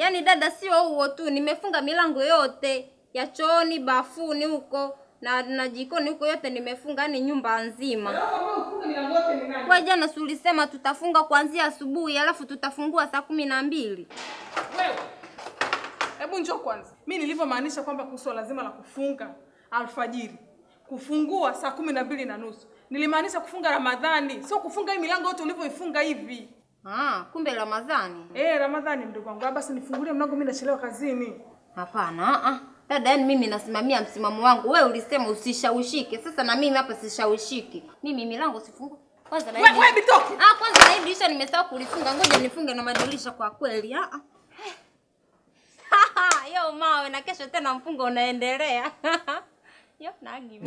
Yaani dada sio huo tu, nimefunga milango yote ya chooni, bafuni huko na jikoni huko yote nimefunga, ni nyumba nzima. Ufunge milango yote ni nani? Kwa jana ulisema tutafunga kuanzia asubuhi alafu tutafungua saa 12. Wewe. Hebu njoo kwanza. Mimi nilivyomaanisha kwamba kuhusu lazima la kufunga alfajiri, kufungua saa 12:30. Nilimaanisha kufunga Ramadhani, sio kufunga hii milango yote ulivyoifunga hivi. Kumbe Ramadhani. Ramadhani mdogo wangu. Basi nifungulie mlango, mimi nachelewa kazini. Hapana, dada, yani mimi nasimamia msimamo wangu. Wewe ulisema usishawishike. Sasa na mimi hapa sishawishiki. Mimi milango sifungu. Kwanza na hivi. Wewe bitoki. Kwanza na hivi dirisha nimesahau kulifunga. Ngoja nifunge na madirisha kwa kweli. Yo mawe, na kesho tena mfungo unaendelea. Yo nagi.